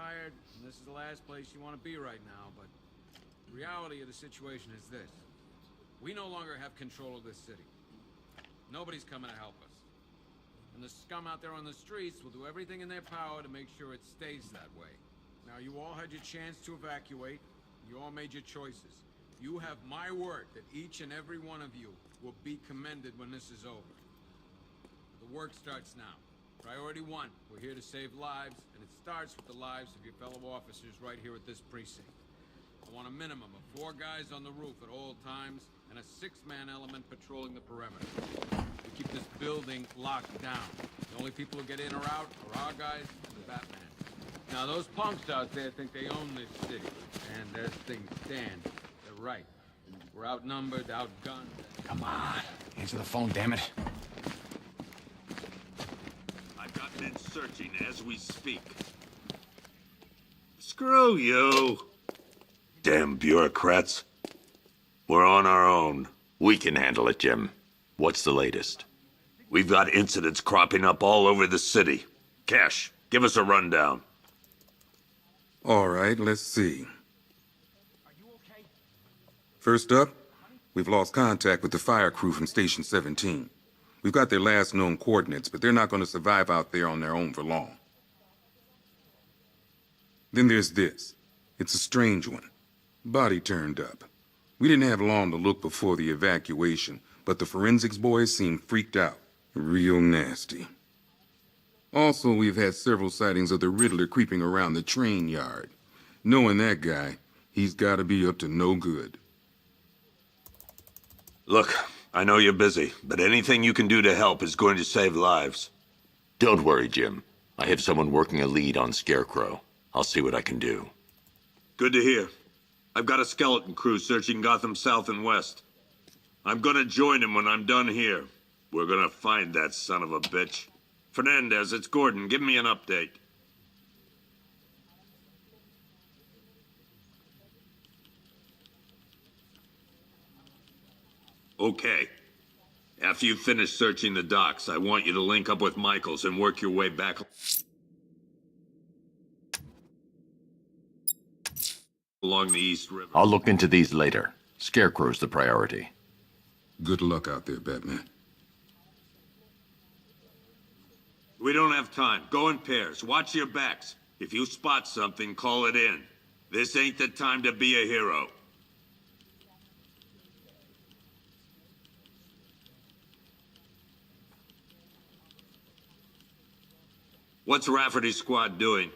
tired, and this is the last place you want to be right now, but the reality of the situation is this. We no longer have control of this city. Nobody's coming to help us. And the scum out there on the streets will do everything in their power to make sure it stays that way. Now, you all had your chance to evacuate. You all made your choices. You have my word that each and every one of you will be commended when this is over. The work starts now. Priority 1, we're here to save lives, and it starts with the lives of your fellow officers right here at this precinct. I want a minimum of 4 guys on the roof at all times, and a 6-man element patrolling the perimeter. We keep this building locked down. The only people who get in or out are our guys and the Batman. Now, those punks out there think they own this city, and as things stand, they're right. We're outnumbered, outgunned. Come on, answer the phone, damn it. I've got men searching as we speak. Screw you. Damn bureaucrats. We're on our own. We can handle it, Jim. What's the latest? We've got incidents cropping up all over the city. Cash, give us a rundown. All right, let's see. First up, we've lost contact with the fire crew from Station 17. We've got their last known coordinates, but they're not going to survive out there on their own for long. Then there's this. It's a strange one. Body turned up. We didn't have long to look before the evacuation, but the forensics boys seemed freaked out. Real nasty. Also, we've had several sightings of the Riddler creeping around the train yard. Knowing that guy, he's got to be up to no good. Look, I know you're busy, but anything you can do to help is going to save lives. Don't worry, Jim. I have someone working a lead on Scarecrow. I'll see what I can do. Good to hear. I've got a skeleton crew searching Gotham South and West. I'm gonna join him when I'm done here. We're gonna find that son of a bitch. Fernandez, it's Gordon. Give me an update. Okay. After you finish searching the docks, I want you to link up with Michaels and work your way back along the East River. I'll look into these later. Scarecrow's the priority. Good luck out there, Batman. We don't have time. Go in pairs. Watch your backs. If you spot something, call it in. This ain't the time to be a hero. What's Rafferty's squad doing?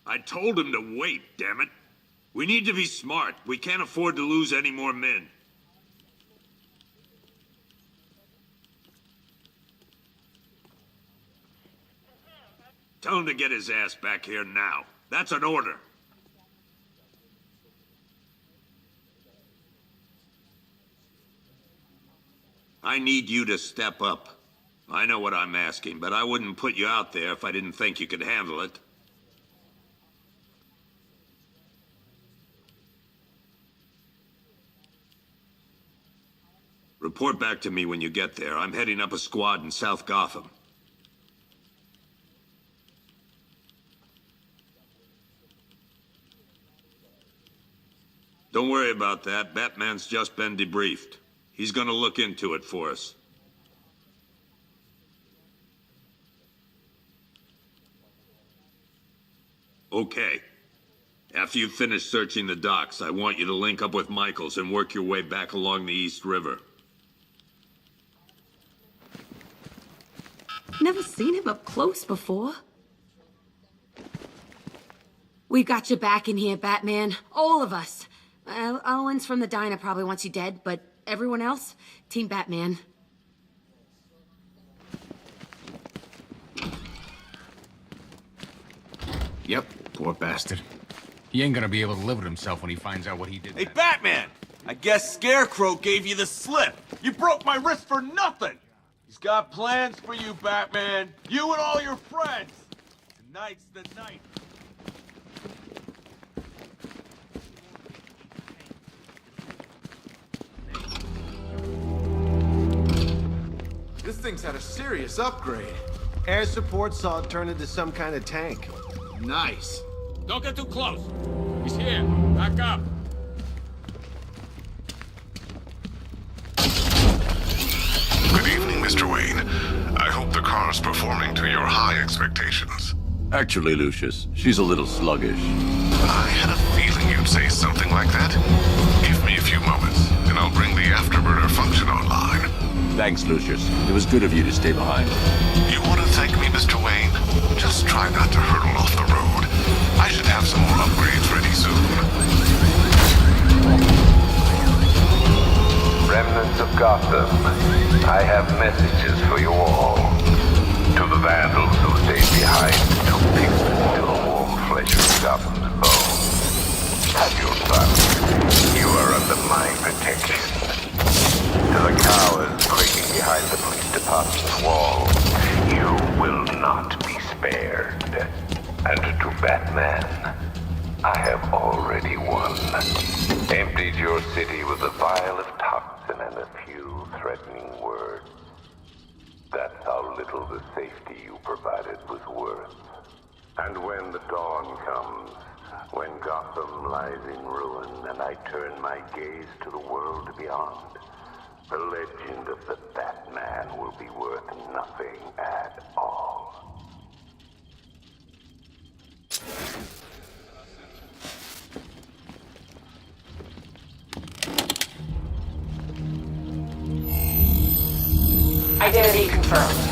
I told him to wait, damn it. We need to be smart. We can't afford to lose any more men. Tell him to get his ass back here now. That's an order. I need you to step up. I know what I'm asking, but I wouldn't put you out there if I didn't think you could handle it. Report back to me when you get there. I'm heading up a squad in South Gotham. Don't worry about that. Batman's just been debriefed. He's gonna look into it for us. Okay. After you finish searching the docks, I want you to link up with Michaels and work your way back along the East River. Never seen him up close before. We got your back in here, Batman. All of us. Owens from the diner probably wants you dead, but everyone else, Team Batman. Yep, poor bastard. He ain't gonna be able to live with himself when he finds out what he did. Hey, Batman! I guess Scarecrow gave you the slip. You broke my wrist for nothing! He's got plans for you, Batman. You and all your friends. Tonight's the night. This thing's had a serious upgrade. Air support saw it turn into some kind of tank. Nice. Don't get too close. He's here. Back up. Good evening, Mr. Wayne. I hope the car's performing to your high expectations. Actually, Lucius, she's a little sluggish. I had a feeling you'd say something like that. Give me a few moments, and I'll bring the afterburner function online. Thanks, Lucius. It was good of you to stay behind. You want to thank me, Mr. Wayne? Just try not to hurtle off the road. I should have some more upgrades ready soon. Remnants of Gotham, I have messages for you all. To the vandals who stayed behind to pick the still warm flesh of Gotham's bones. Have your fun. You are under my protection. To the cowards quaking behind the police department's walls, you will not be spared. And to Batman, I have already won. Emptied your city with a vial of toxin and a few threatening words. That's how little the safety you provided was worth. And when the dawn comes, when Gotham lies in ruin and I turn my gaze to the world beyond, the legend of the Batman will be worth nothing at all. Identity confirmed.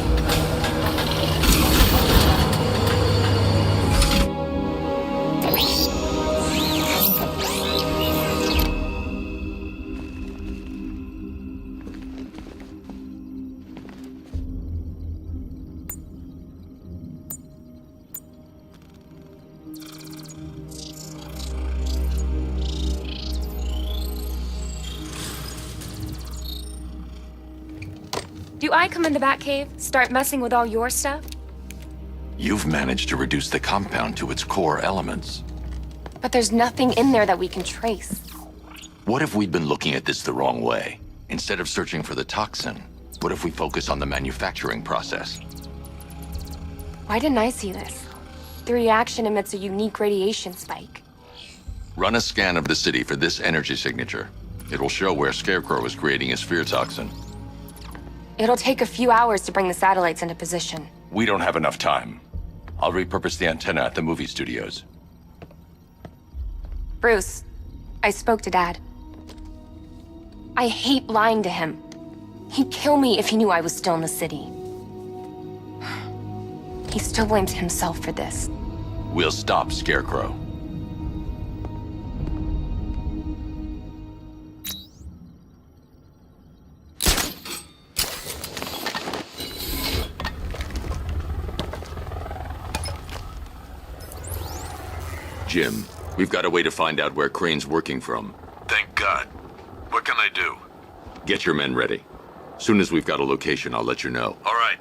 Do I come in the Batcave, start messing with all your stuff? You've managed to reduce the compound to its core elements. But there's nothing in there that we can trace. What if we'd been looking at this the wrong way? Instead of searching for the toxin, what if we focus on the manufacturing process? Why didn't I see this? The reaction emits a unique radiation spike. Run a scan of the city for this energy signature. It will show where Scarecrow is creating his fear toxin. It'll take a few hours to bring the satellites into position. We don't have enough time. I'll repurpose the antenna at the movie studios. Bruce, I spoke to Dad. I hate lying to him. He'd kill me if he knew I was still in the city. He still blames himself for this. We'll stop Scarecrow. Jim, we've got a way to find out where Crane's working from. Thank God. What can I do? Get your men ready. Soon as we've got a location, I'll let you know. All right.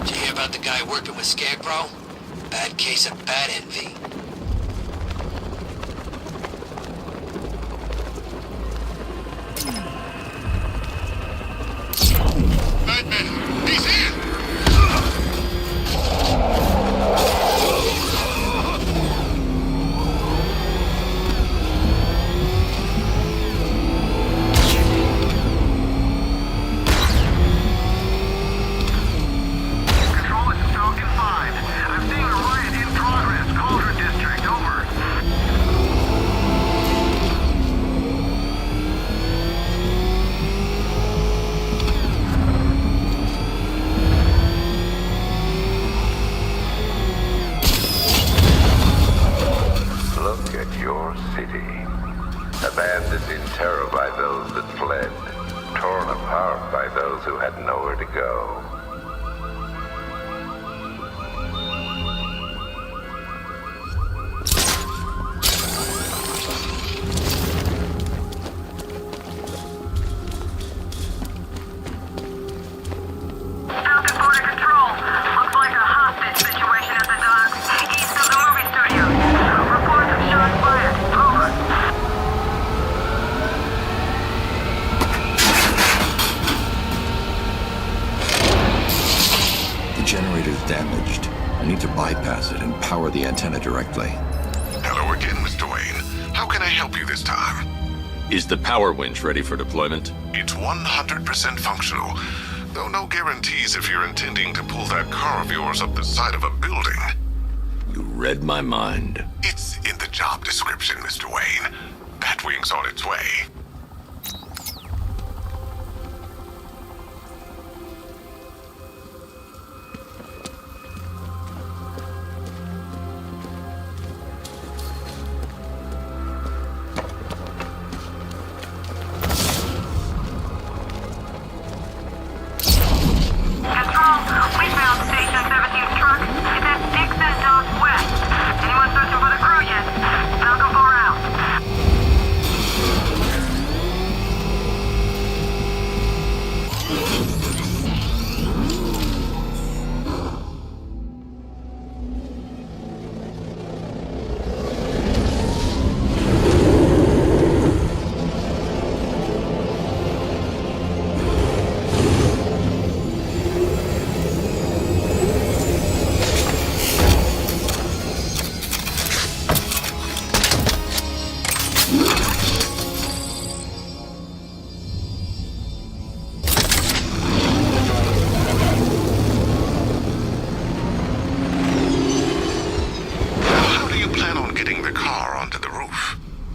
Did you hear about the guy working with Scarecrow? Bad case of bat envy. Batman, he's here! Control, it's Falcon 5. I'm seeing a riot in progress. Cauldron District, over. Look at your city. Abandoned in terror by those that fled. Torn apart by those who had nowhere to go. Falcon 4 to control. Looks like a hostage situation. need to bypass it and power the antenna directly. Hello again, Mr. Wayne. How can I help you this time? Is the power winch ready for deployment? It's 100% functional, though no guarantees if you're intending to pull that car of yours up the side of a building. You read my mind. It's in the job description, Mr. Wayne. Batwing's on its way.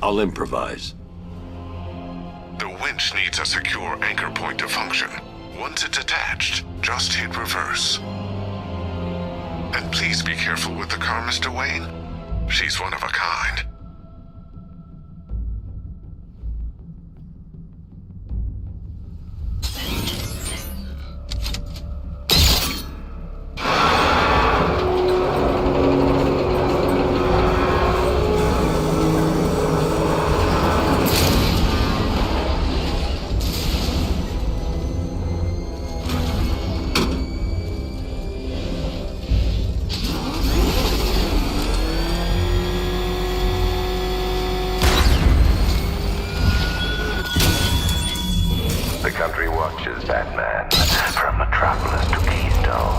I'll improvise. The winch needs a secure anchor point to function. Once it's attached, just hit reverse. And please be careful with the car, Mr. Wayne. She's one of a kind. Batman, from Metropolis to Keystone.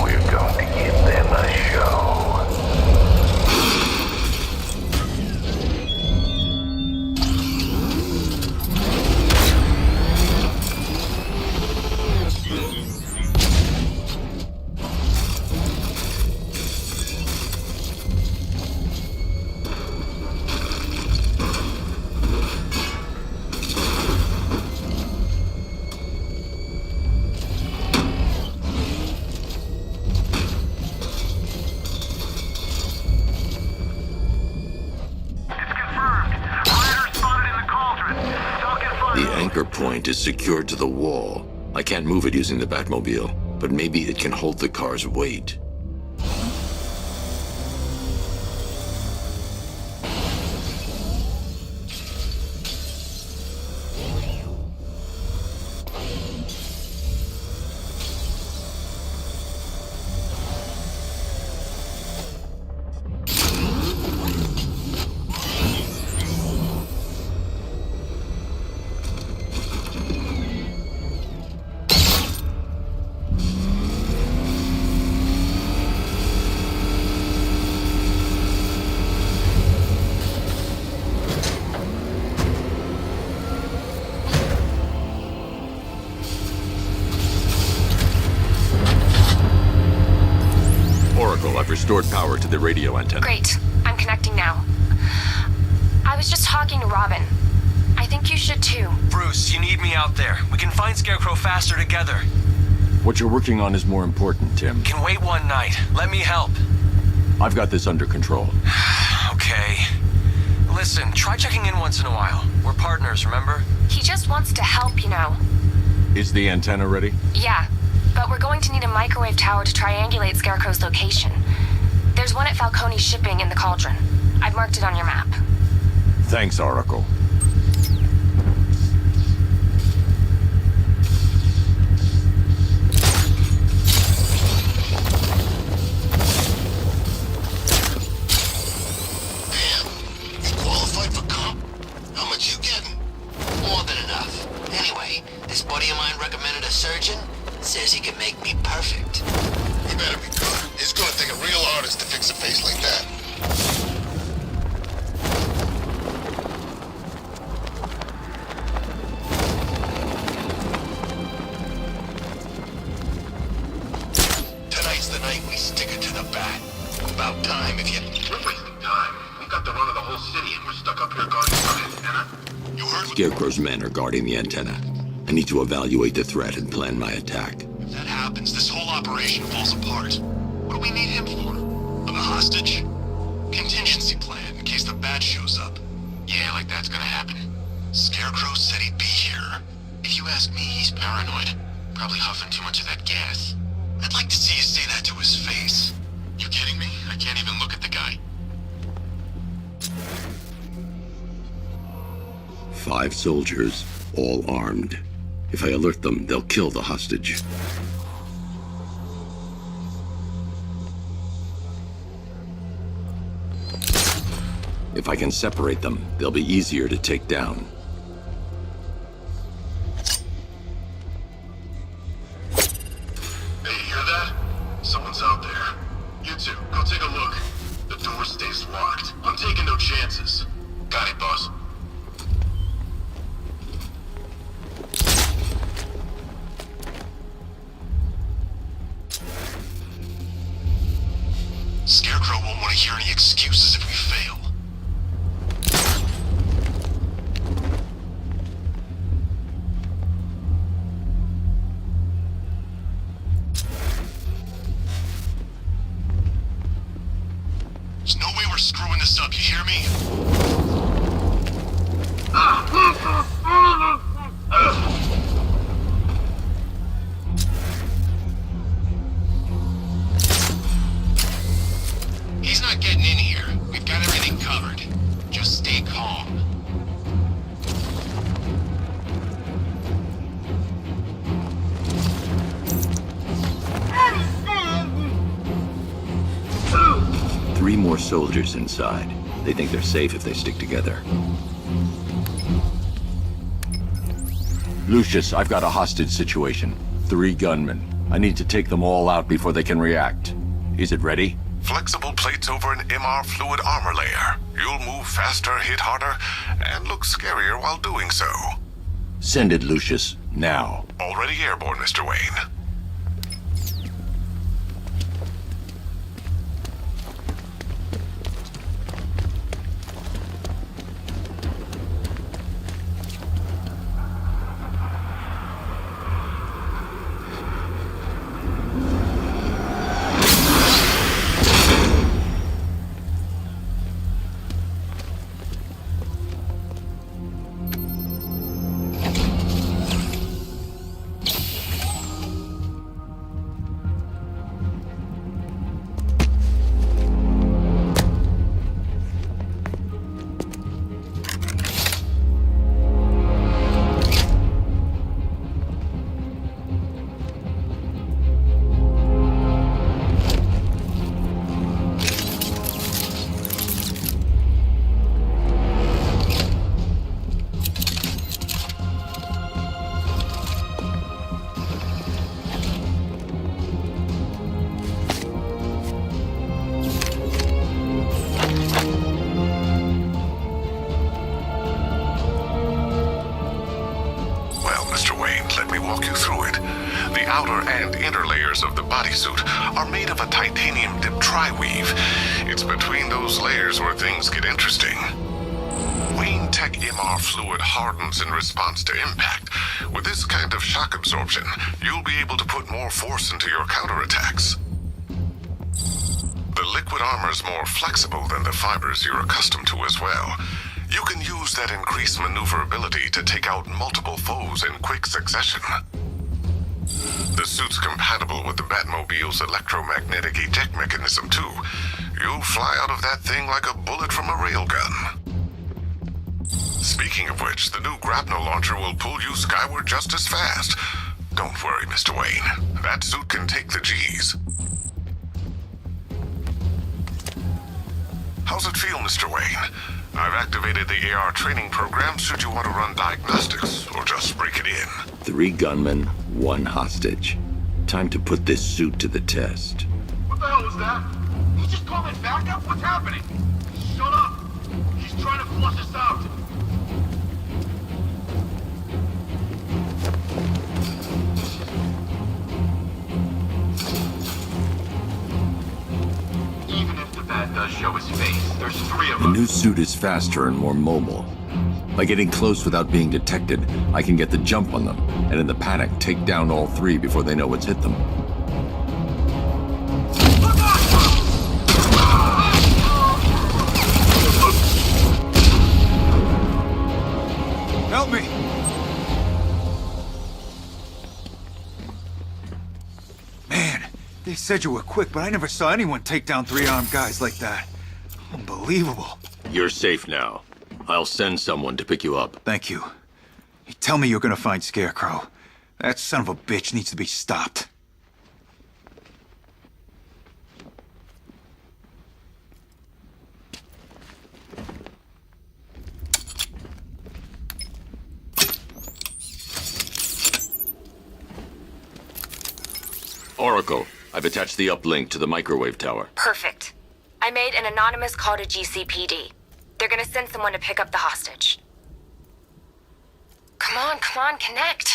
We're going to give them a show. Anchor point is secured to the wall. I can't move it using the Batmobile, but maybe it can hold the car's weight. I've restored power to the radio antenna. Great. I'm connecting now. I was just talking to Robin. I think you should too. Bruce, you need me out there. We can find Scarecrow faster together. What you're working on is more important, Tim. Can wait one night. Let me help. I've got this under control. Okay. Listen, try checking in once in a while. We're partners, remember? He just wants to help, you know. Is the antenna ready? Yeah, but we're going to need a microwave tower to triangulate Scarecrow's location. There's one at Falcone's shipping in the Cauldron. I've marked it on your map. Thanks, Oracle. Says he can make me perfect. He better be good. His It's gonna take a real artist to fix a face like that. Tonight's the night we stick it to the bat. About time if you... We're wasting time. We got the run of the whole city and we're stuck up here guarding some antenna. You heard... Scarecrow's men are guarding the antenna. I need to evaluate the threat and plan my attack. If that happens, this whole operation falls apart. What do we need him for? Of a hostage? Contingency plan in case the bat shows up. Yeah, like that's gonna happen. Scarecrow said he'd be here. If you ask me, he's paranoid. Probably huffing too much of that gas. I'd like to see you say that to his face. You kidding me? I can't even look at the guy. 5 soldiers, all armed. If I alert them, they'll kill the hostage. If I can separate them, they'll be easier to take down. Hey, you hear that? Someone's out there. You two, go take a look. The door stays locked. I'm taking no chances. Got it, boss. Scarecrow won't want to hear any excuses if we fail. There's no way we're screwing this up, you hear me? He's not getting in here. We've got everything covered. Just stay calm. Three more soldiers inside. They think they're safe if they stick together. Lucius, I've got a hostage situation. 3 gunmen. I need to take them all out before they can react. Is it ready? Flexible plates over an MR fluid armor layer. You'll move faster, hit harder, and look scarier while doing so. Send it, Lucius. Now. Already airborne, Mr. Wayne. outer and inner layers of the bodysuit are made of a titanium dip tri-weave. It's between those layers where things get interesting. Wayne Tech MR fluid hardens in response to impact. With this kind of shock absorption, you'll be able to put more force into your counterattacks. The liquid armor's more flexible than the fibers you're accustomed to as well. You can use that increased maneuverability to take out multiple foes in quick succession. The suit's compatible with the Batmobile's electromagnetic eject mechanism, too. You'll fly out of that thing like a bullet from a railgun. Speaking of which, the new grapnel launcher will pull you skyward just as fast. Don't worry, Mr. Wayne. That suit can take the G's. How's it feel, Mr. Wayne? I've activated the AR training program should you want to run diagnostics, or just break it in. 3 gunmen, 1 hostage. Time to put this suit to the test. What the hell was that? What's happening? Shut up! He's trying to flush us out! Even if the bat does show his face, there's 3 of The us. new suit is faster and more mobile. By getting close without being detected, I can get the jump on them, and in the panic, take down all 3 before they know what's hit them. Help me! Man, they said you were quick, but I never saw anyone take down 3 armed guys like that. Unbelievable. You're safe now. I'll send someone to pick you up. Thank you. You tell me you're gonna find Scarecrow. That son of a bitch needs to be stopped. Oracle, I've attached the uplink to the microwave tower. Perfect. I made an anonymous call to GCPD. They're gonna send someone to pick up the hostage. Come on, connect.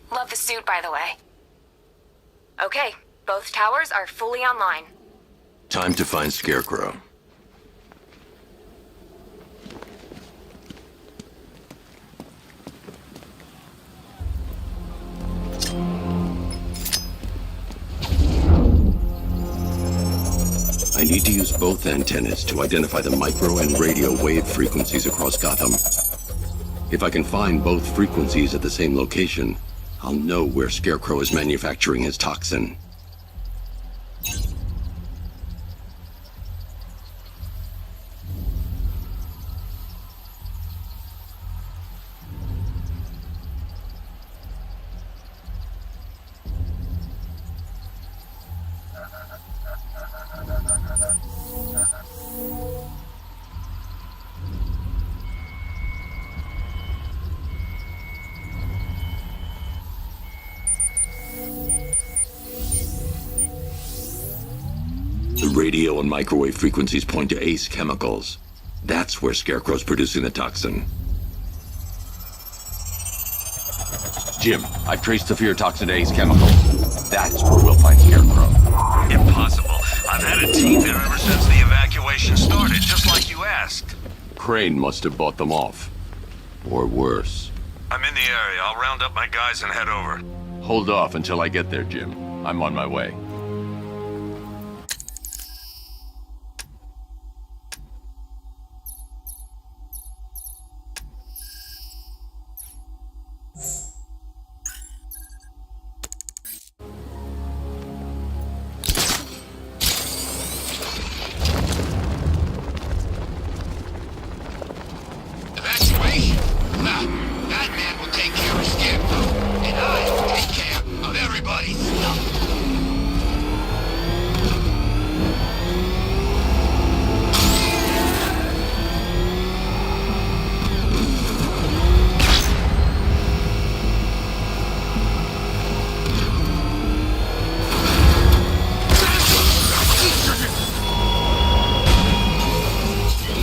Love the suit, by the way. Okay, both towers are fully online. Time to find Scarecrow. I need to use both antennas to identify the micro and radio wave frequencies across Gotham. If I can find both frequencies at the same location, I'll know where Scarecrow is manufacturing his toxin. The radio and microwave frequencies point to Ace Chemicals. That's where Scarecrow's producing the toxin. Jim, I've traced the fear toxin to Ace Chemicals. That's where we'll find Scarecrow. Impossible. I've had a team there ever since the evacuation started, just like you asked. Crane must have bought them off. Or worse. I'm in the area. I'll round up my guys and head over. Hold off until I get there, Jim. I'm on my way. Evacuation? Nah, Batman will take care of Scarecrow, and I will take care of everybody's stuff.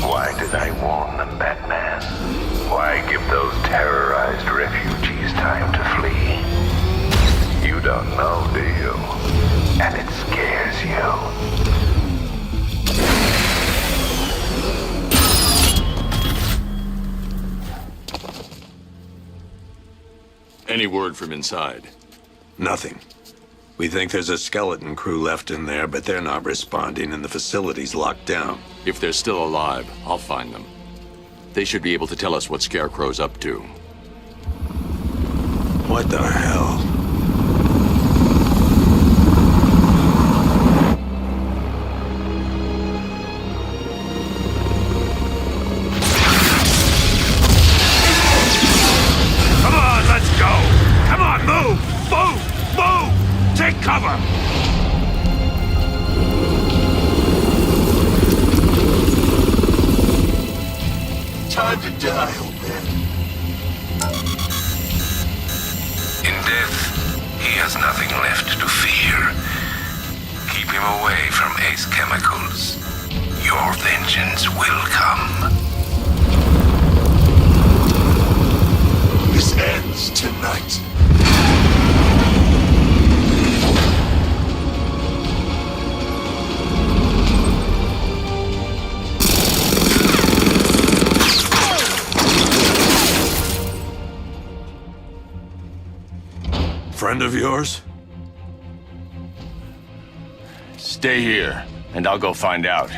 Why did I warn them, Batman? Why give those terrorized refugees time to flee? You don't know, do you? And it scares you. Any word from inside? Nothing. We think there's a skeleton crew left in there, but they're not responding and the facility's locked down. If they're still alive, I'll find them. They should be able to tell us what Scarecrow's up to. What the hell? Come on, let's go! Come on, move! Move! Move! Take cover! Time to die, old man. In death, he has nothing left to fear. Keep him away from Ace Chemicals. Your vengeance will come. This ends tonight. Friend of yours? Stay here, and I'll go find out.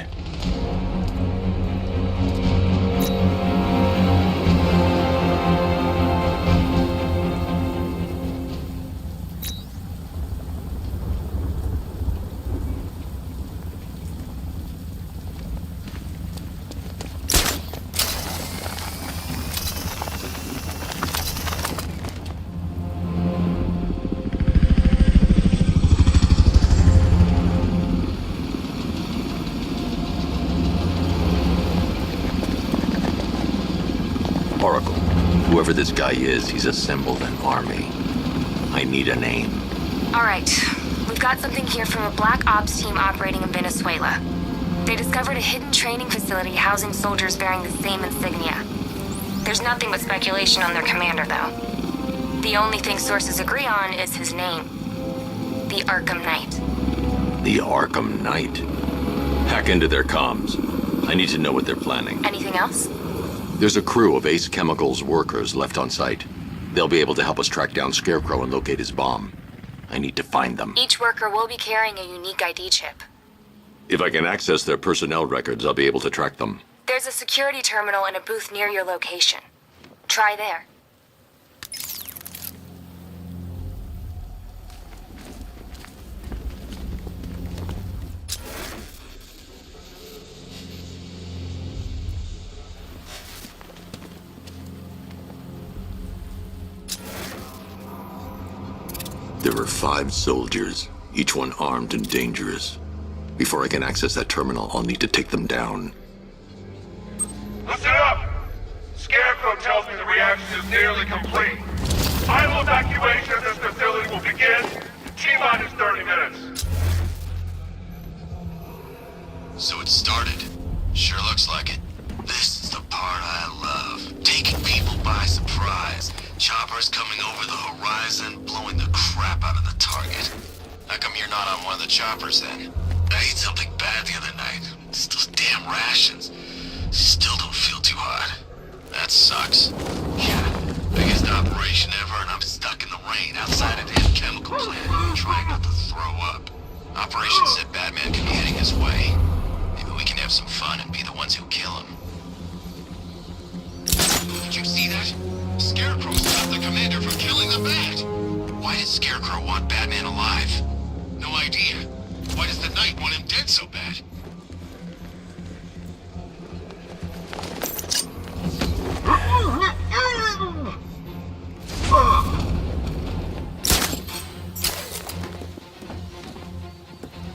Oracle, whoever this guy is, he's assembled an army. I need a name. All right. We've got something here from a Black Ops team operating in Venezuela. They discovered a hidden training facility housing soldiers bearing the same insignia. There's nothing but speculation on their commander, though. The only thing sources agree on is his name. The Arkham Knight. The Arkham Knight? Hack into their comms. I need to know what they're planning. Anything else? There's a crew of Ace Chemicals workers left on site. They'll be able to help us track down Scarecrow and locate his bomb. I need to find them. Each worker will be carrying a unique ID chip. If I can access their personnel records, I'll be able to track them. There's a security terminal in a booth near your location. Try there. There were 5 soldiers, each one armed and dangerous. Before I can access that terminal, I'll need to take them down. Listen up! Scarecrow tells me the reaction is nearly complete. Final evacuation of this facility will begin in T-minus 30 minutes. So it started. Sure looks like it. This is the part I love. Taking people by surprise. Choppers coming over the horizon, blowing the crap out of the target. How come you're not on one of the choppers then? I ate something bad the other night. It's those damn rations. Still don't feel too hot. That sucks. Yeah, biggest operation ever, and I'm stuck in the rain outside a damn chemical plant, trying not to throw up. Operation said Batman could be heading his way. Maybe we can have some fun and be the ones who kill him. Did you see that? Scarecrow stopped the commander from killing the Bat. Why did Scarecrow want Batman alive? No idea. Why does the Knight want him dead so bad?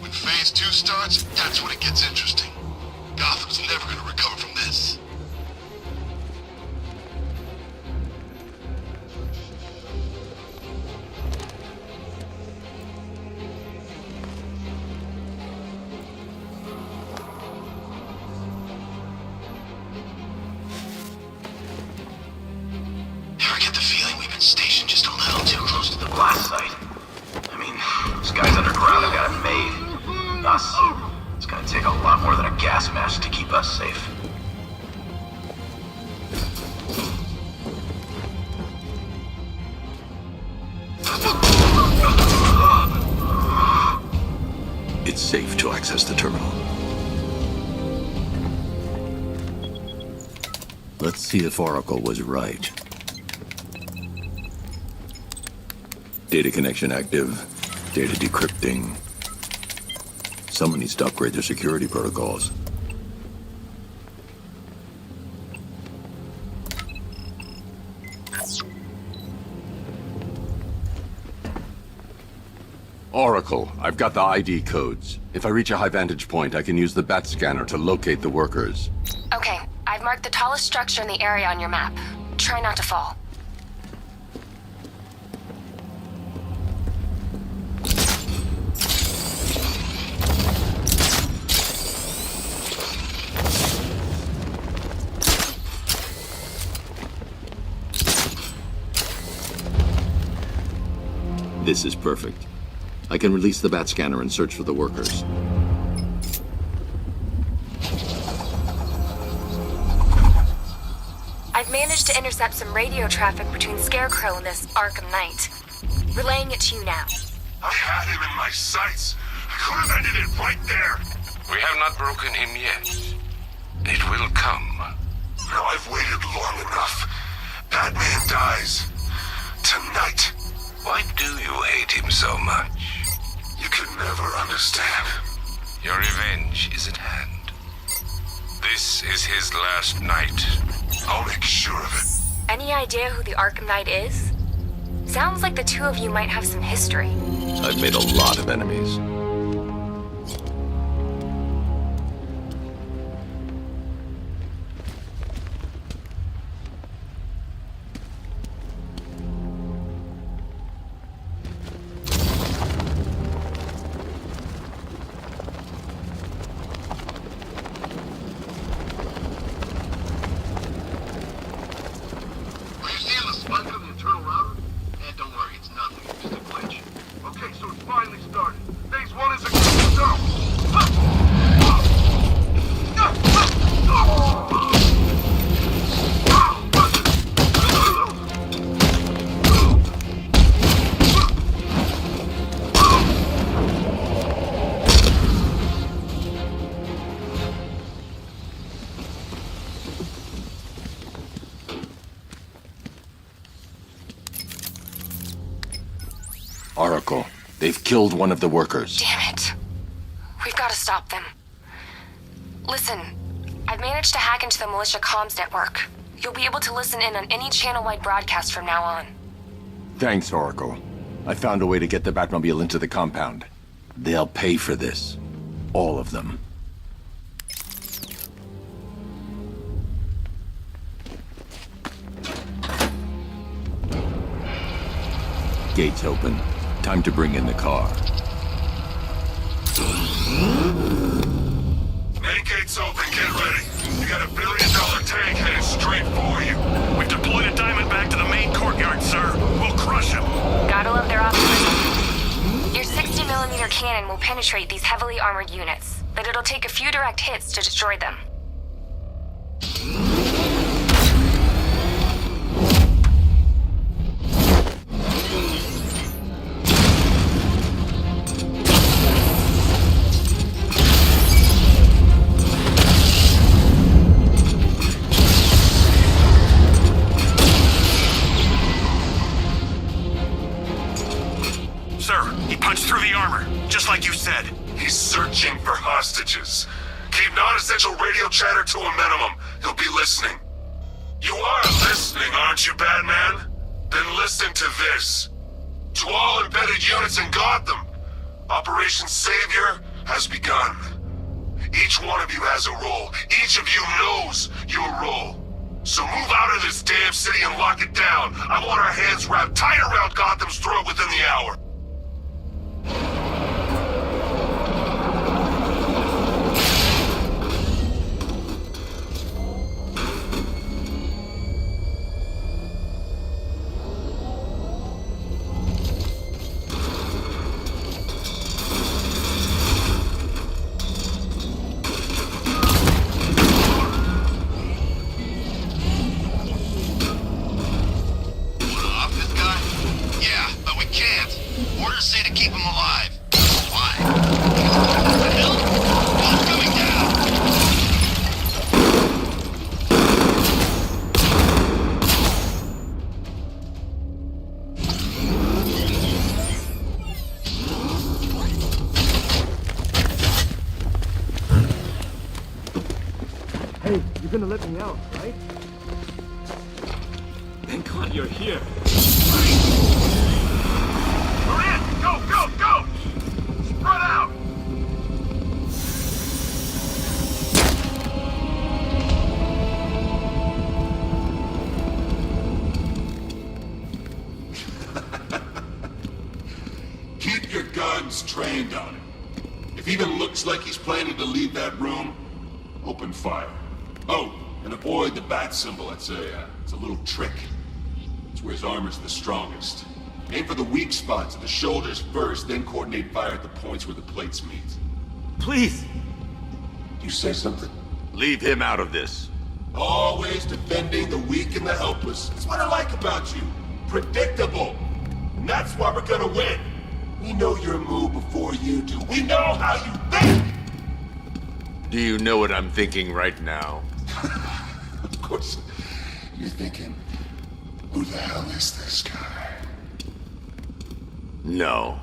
When Phase 2 starts, that's when it gets interesting. Gotham's never gonna recover from this. Ever get the feeling we've been stationed just a little too close to the blast site? I mean, these guys underground have got it made. Us. It's gonna take a lot more than a gas mask to keep us safe. It's safe to access the terminal. Let's see if Oracle was right. Data connection active. Data decrypting. Someone needs to upgrade their security protocols. Oracle, I've got the ID codes. If I reach a high vantage point, I can use the bat scanner to locate the workers. Okay, I've marked the tallest structure in the area on your map. Try not to fall. This is perfect. I can release the bat scanner and search for the workers. I've managed to intercept some radio traffic between Scarecrow and this Arkham Knight. Relaying it to you now. I had him in my sights. I could have ended it right there. We have not broken him yet. It will come. Now I've waited long enough. Batman dies. Tonight. Why do you hate him so much? You can never understand. Your revenge is at hand. This is his last night. I'll make sure of it. Any idea who the Arkham Knight is? Sounds like the two of you might have some history. I've made a lot of enemies. Oracle, they've killed one of the workers. Damn it. We've got to stop them. Listen, I've managed to hack into the militia comms network. You'll be able to listen in on any channel-wide broadcast from now on. Thanks, Oracle. I found a way to get the Batmobile into the compound. They'll pay for this. All of them. Gates open. Time to bring in the car. Main gates open, get ready. You got $1 billion tank headed straight for you. We've deployed a diamond back to the main courtyard, sir. We'll crush him. Gotta love their optimism. Your 60mm cannon will penetrate these heavily armored units, but it'll take a few direct hits to destroy them. Just like you said. He's searching for hostages. Keep non-essential radio chatter to a minimum. He'll be listening. You are listening, aren't you, Batman? Then listen to this. To all embedded units in Gotham, Operation Savior has begun. Each one of you has a role. Each of you knows your role. So move out of this damn city and lock it down. I want our hands wrapped tight around Gotham's throat within the hour. Hey, you're gonna let me out, right? Thank God you're here. We're in! Go, go, go! Spread out! Keep your guns trained on him. If he even looks like he's planning to leave that room, open fire. Oh, and avoid the bat symbol. It's a little trick. It's where his armor's the strongest. Aim for the weak spots at the shoulders first, then coordinate fire at the points where the plates meet. Please! You say something? Leave him out of this. Always defending the weak and the helpless. That's what I like about you. Predictable. And that's why we're gonna win. We know your move before you do. We know how you think! Do you know what I'm thinking right now? Of course. You're thinking, who the hell is this guy? No.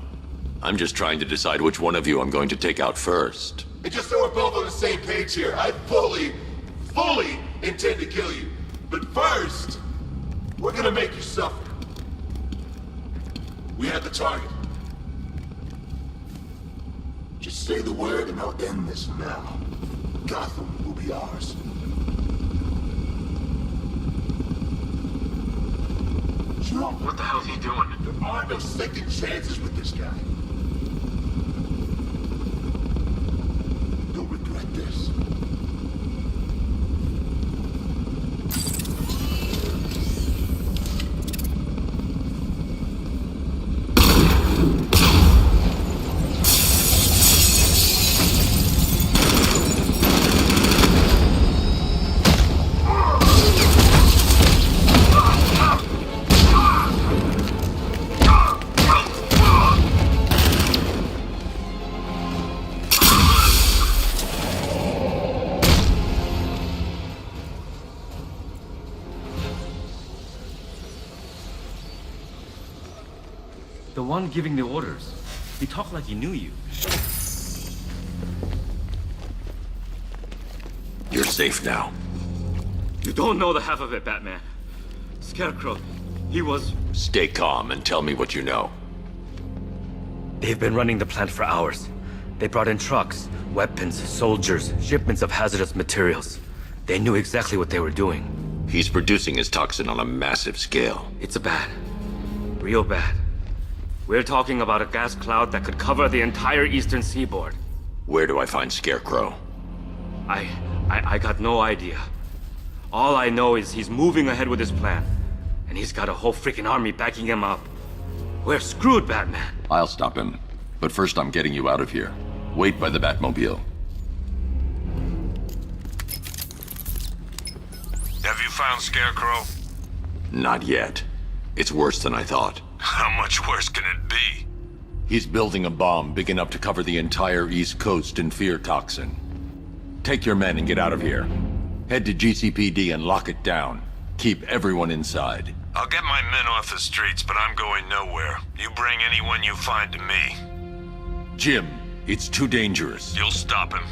I'm just trying to decide which one of you I'm going to take out first. And just so we're both on the same page here, I fully intend to kill you. But first, we're gonna make you suffer. We have the target. Just say the word and I'll end this now. Gotham will be ours. What the hell's he doing? There are no second chances with this guy. You'll regret this. The one giving the orders. He talked like he knew you. You're safe now. You don't know the half of it, Batman. Scarecrow, he was... Stay calm and tell me what you know. They've been running the plant for hours. They brought in trucks, weapons, soldiers, shipments of hazardous materials. They knew exactly what they were doing. He's producing his toxin on a massive scale. It's bad. Real bad. We're talking about a gas cloud that could cover the entire eastern seaboard. Where do I find Scarecrow? I got no idea. All I know is he's moving ahead with his plan. And he's got a whole freaking army backing him up. We're screwed, Batman. I'll stop him. But first I'm getting you out of here. Wait by the Batmobile. Have you found Scarecrow? Not yet. It's worse than I thought. How much worse can it be? He's building a bomb big enough to cover the entire East Coast in fear toxin. Take your men and get out of here. Head to GCPD and lock it down. Keep everyone inside. I'll get my men off the streets, but I'm going nowhere. You bring anyone you find to me. Jim, it's too dangerous. You'll stop him.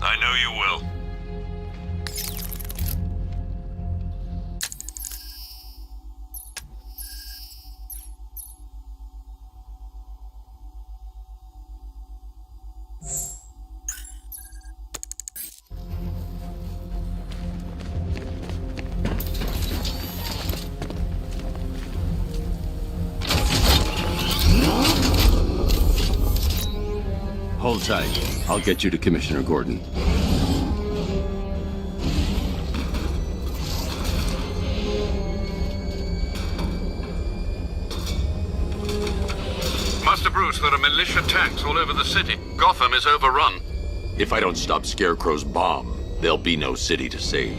I know you will. Hold tight. I'll get you to Commissioner Gordon. Master Bruce, there are militia tanks all over the city. Gotham is overrun. If I don't stop Scarecrow's bomb, there'll be no city to save.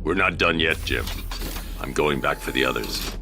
We're not done yet, Jim. I'm going back for the others.